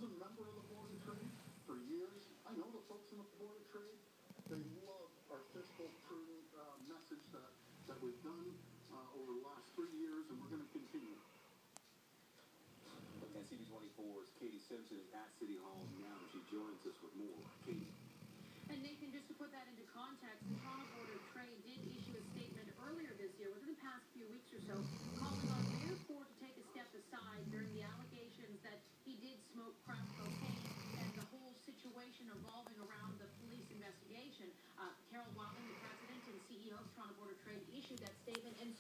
a member of the Board of Trade for years. I know the folks in the Board of Trade. They love our fiscal prudent message that we've done over the last 3 years, and we're going to continue. NCB24's Katie Simpson is at City Hall now, and she joins us with more. Katie. And Nathan, just to put that into context, the Toronto Board of Trade did issue a statement earlier this year, within the past few weeks or so, calling on Mayor Ford to take a step aside during the allegations that he did smoke crack cocaine and the whole situation evolving around the police investigation. Carol Wilding, the president and CEO of Toronto Board of Trade, issued that statement and